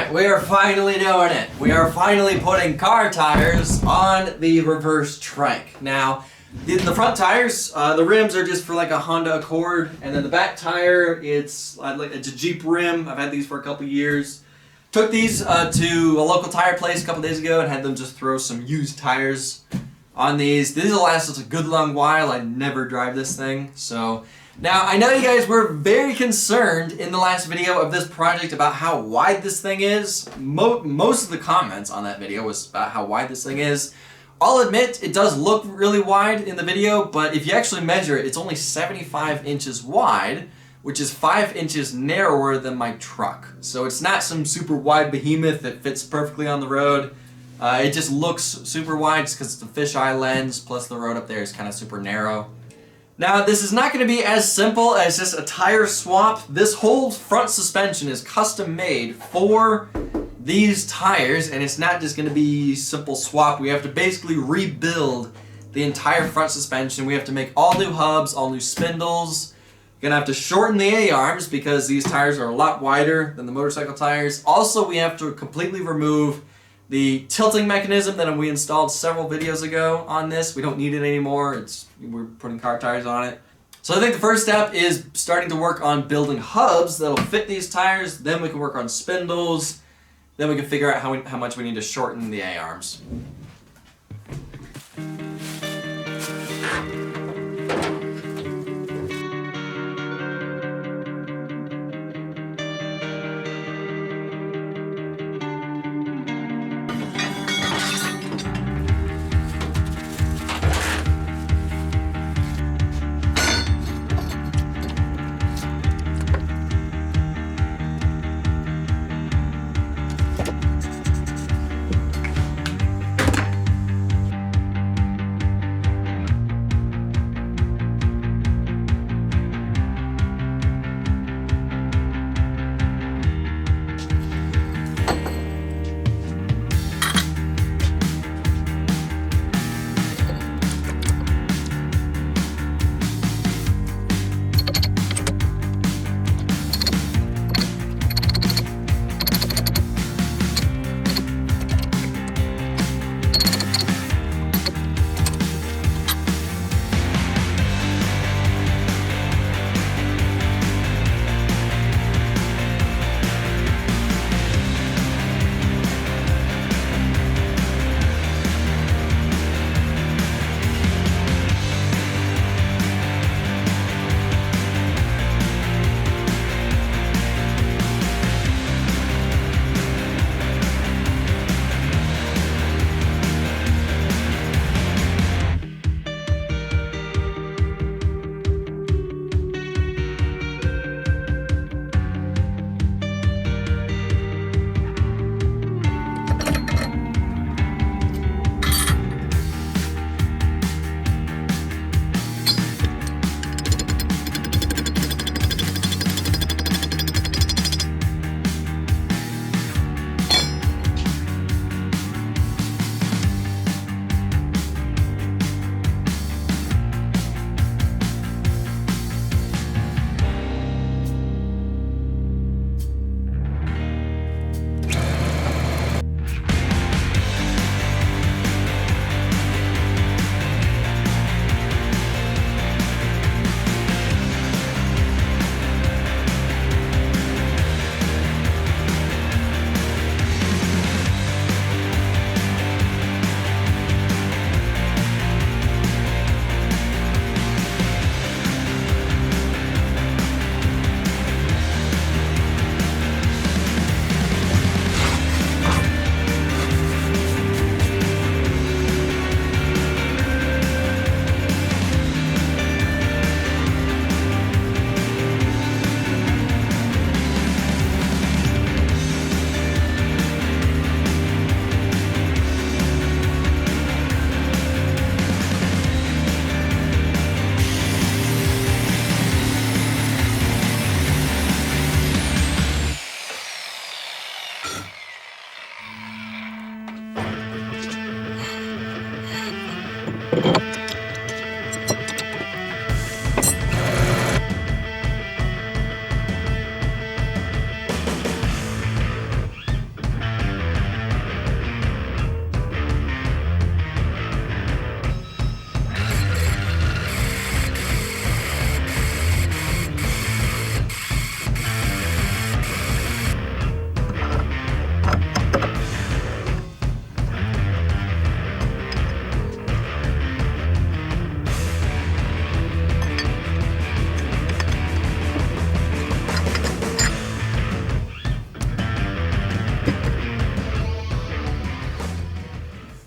Alright, we are finally doing it. We are finally putting car tires on the reverse trike. Now, the front tires, the rims are just for like a Honda Accord, and then the back tire, it's a Jeep rim. I've had these for a couple years. Took these to a local tire place a couple days ago and had them just throw some used tires on these. These will last us a good long while. I never drive this thing, so... Now, I know you guys were very concerned in the last video of this project about how wide this thing is. Most of the comments on that video was about how wide this thing is. I'll admit, it does look really wide in the video, but if you actually measure it, it's only 75 inches wide, which is 5 inches narrower than my truck. So it's not some super wide behemoth that fits perfectly on the road. It just looks super wide just because it's a fisheye lens, plus the road up there is kind of super narrow. Now, this is not going to be as simple as just a tire swap. This whole front suspension is custom made for these tires, and it's not just going to be simple swap. We have to basically rebuild the entire front suspension. We have to make all new hubs, all new spindles. We're going to have to shorten the A-arms because these tires are a lot wider than the motorcycle tires. Also, we have to completely remove the tilting mechanism that we installed several videos ago on this. We don't need it anymore. We're putting car tires on it. So I think the first step is starting to work on building hubs that'll fit these tires. Then we can work on spindles. Then we can figure out how much we need to shorten the A-arms.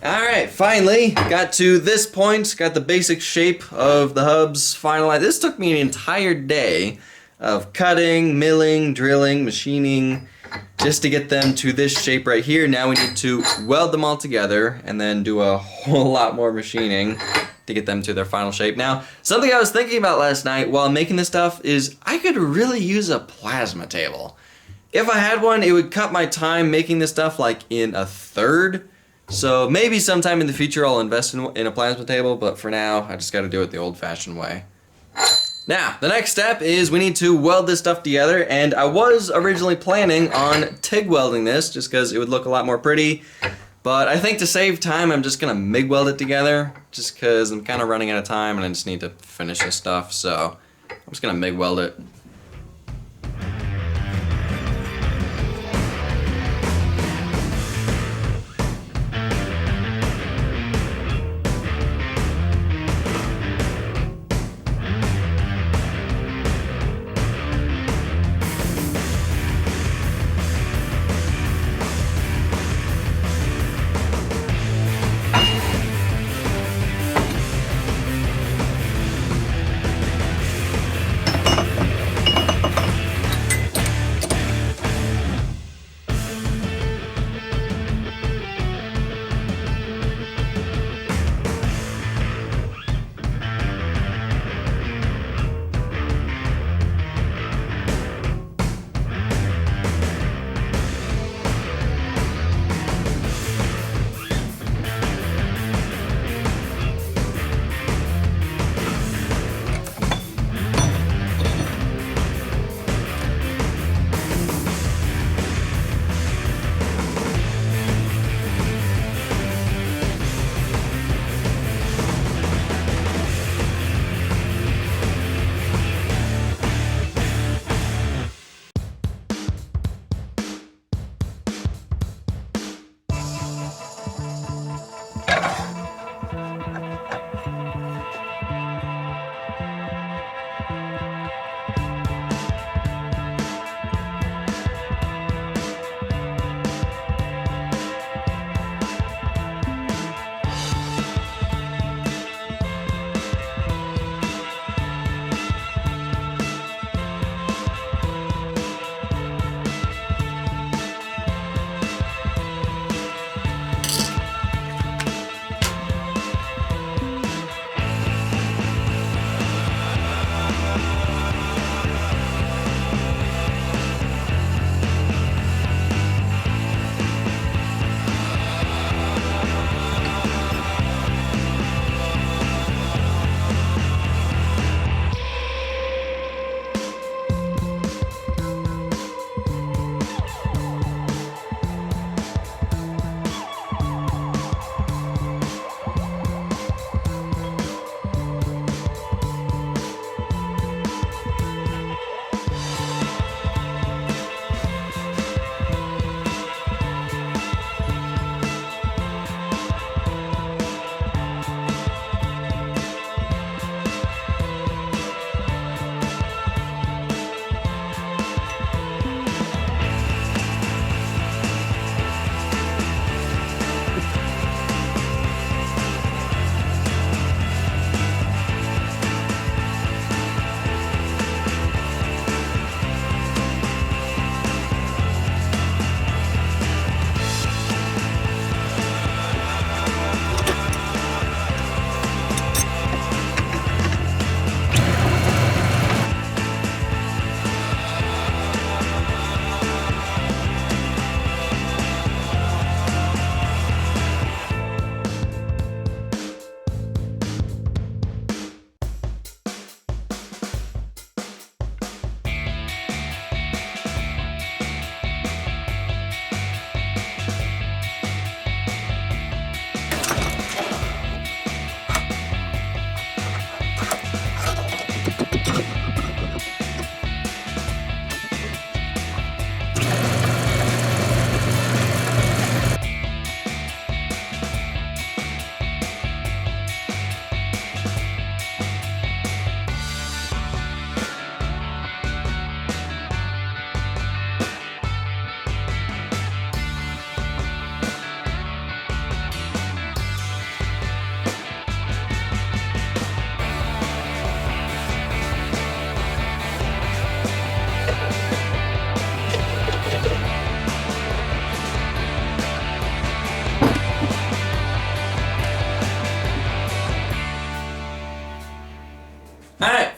Alright, finally got to this point, got the basic shape of the hubs finalized. This took me an entire day of cutting, milling, drilling, machining, just to get them to this shape right here. Now we need to weld them all together and then do a whole lot more machining to get them to their final shape. Now, something I was thinking about last night while making this stuff is I could really use a plasma table. If I had one, it would cut my time making this stuff like in a third. So maybe sometime in the future I'll invest in a plasma table, but for now I just gotta do it the old-fashioned way. Now, the next step is we need to weld this stuff together, and I was originally planning on TIG welding this just because it would look a lot more pretty, but I think to save time I'm just gonna MIG weld it together just because I'm kind of running out of time and I just need to finish this stuff, so I'm just gonna MIG weld it.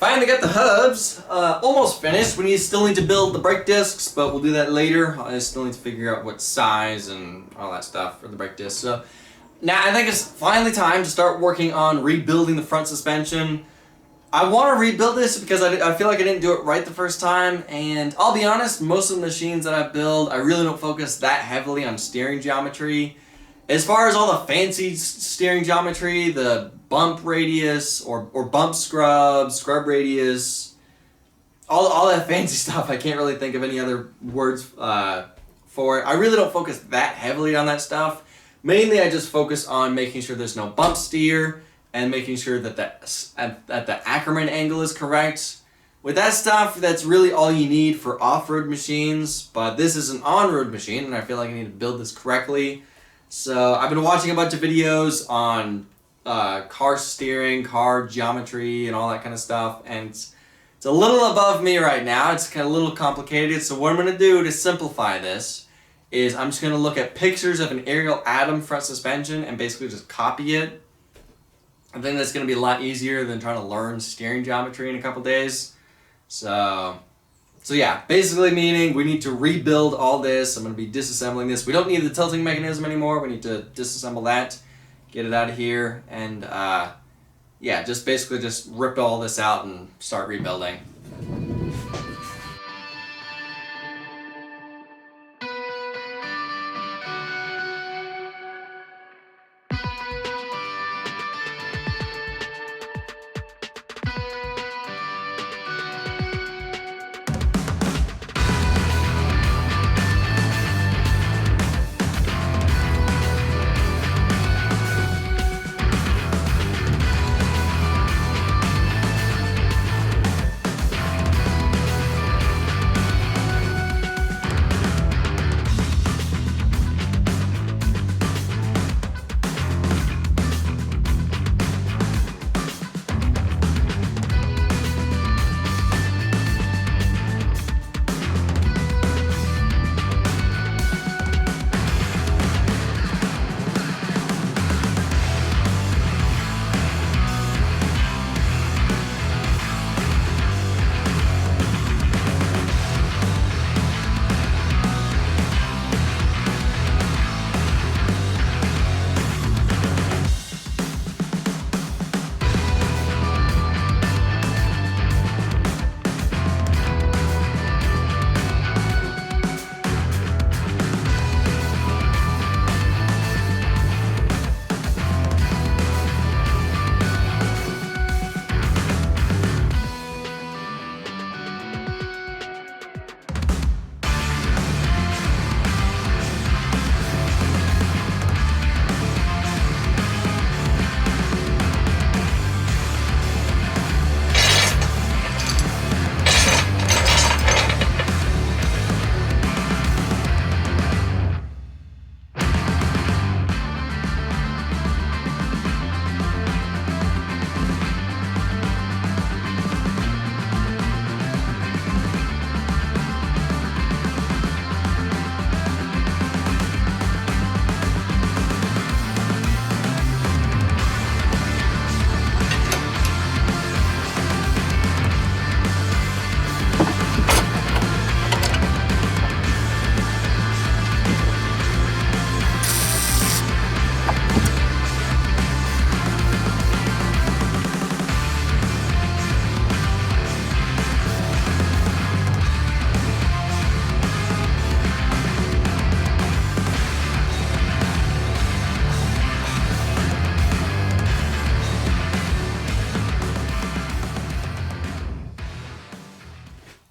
finally got the hubs almost finished. We still need to build the brake discs, but we'll do that later. I still need to figure out what size and all that stuff for the brake discs. So now I think it's finally time to start working on rebuilding the front suspension. I want to rebuild this because I feel like I didn't do it right the first time, and I'll be honest, most of the machines that I build, I really don't focus that heavily on steering geometry. As far as all the fancy steering geometry, the bump radius or bump scrub radius, all that fancy stuff, I can't really think of any other words for it. I really don't focus that heavily on that stuff. Mainly I just focus on making sure there's no bump steer and making sure that the Ackerman angle is correct. With that stuff, that's really all you need for off-road machines, but this is an on-road machine and I feel like I need to build this correctly. So I've been watching a bunch of videos on car steering, car geometry, and all that kind of stuff, and it's a little above me right now. It's kind of a little complicated, so what I'm going to do to simplify this is I'm just going to look at pictures of an Ariel Atom front suspension and basically just copy it. I think that's going to be a lot easier than trying to learn steering geometry in a couple days. So yeah, basically meaning we need to rebuild all this. I'm going to be disassembling this. We don't need the tilting mechanism anymore. We need to disassemble that, get it out of here, and yeah, just basically just rip all this out and start rebuilding.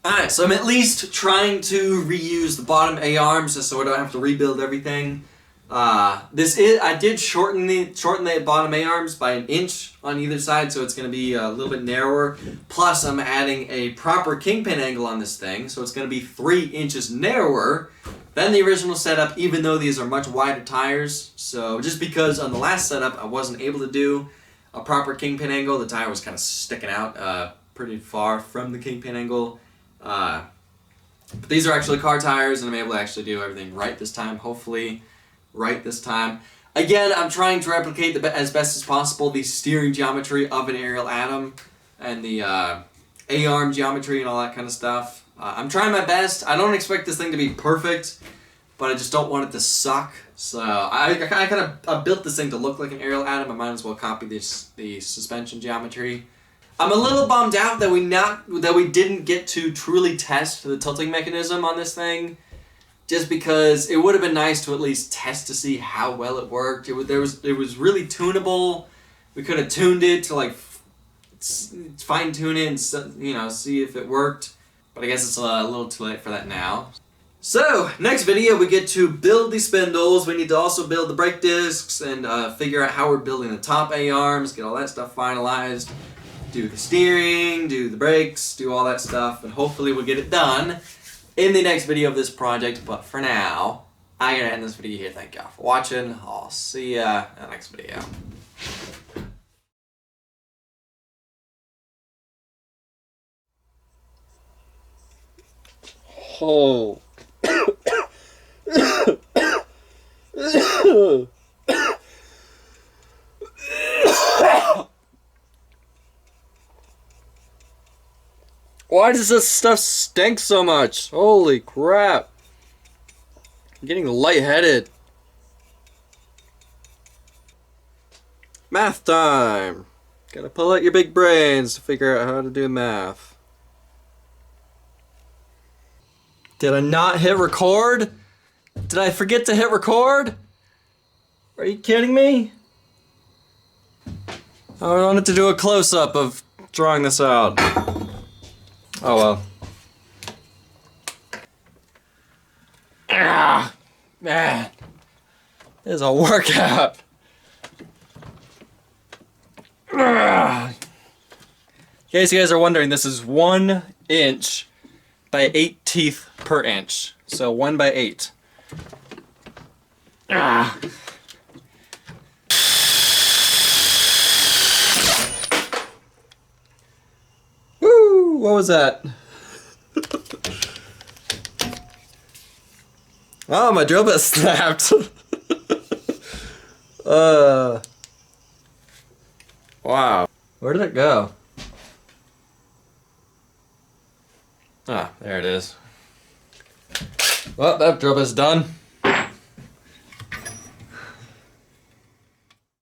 Alright, so I'm at least trying to reuse the bottom A-arms just so I don't have to rebuild everything. I did shorten the bottom A-arms by 1 inch on either side, so it's going to be a little bit narrower. Plus, I'm adding a proper kingpin angle on this thing, so it's going to be 3 inches narrower than the original setup, even though these are much wider tires. So just because on the last setup I wasn't able to do a proper kingpin angle, the tire was kind of sticking out pretty far from the kingpin angle. But these are actually car tires, and I'm able to actually do everything right this time, hopefully right this time. Again, I'm trying to replicate as best as possible the steering geometry of an Ariel Atom and the A-arm geometry and all that kind of stuff. I'm trying my best. I don't expect this thing to be perfect, but I just don't want it to suck. So I kind of built this thing to look like an aerial atom. I might as well copy the suspension geometry. I'm a little bummed out that we didn't get to truly test the tilting mechanism on this thing, just because it would have been nice to at least test to see how well it worked. It was really tunable. We could have tuned it to like fine tune it and see if it worked. But I guess it's a little too late for that now. So, next video we get to build these spindles. We need to also build the brake discs and figure out how we're building the top A-arms, get all that stuff finalized, do the steering, do the brakes, do all that stuff, and hopefully we'll get it done in the next video of this project. But for now, I'm going to end this video here. Thank y'all for watching. I'll see ya in the next video. Oh. Why does this stuff stink so much? Holy crap. I'm getting lightheaded. Math time. Gotta pull out your big brains to figure out how to do math. Did I not hit record? Did I forget to hit record? Are you kidding me? I wanted to do a close-up of drawing this out. Oh well. Ah, man. This is a workout. In case you guys are wondering, this is 1 inch by 8 teeth per inch. So 1 by 8. Ah. Woo! What was that? Oh, my drill bit snapped. Wow. Where did it go? Ah, there it is. Well, that drill bit's done.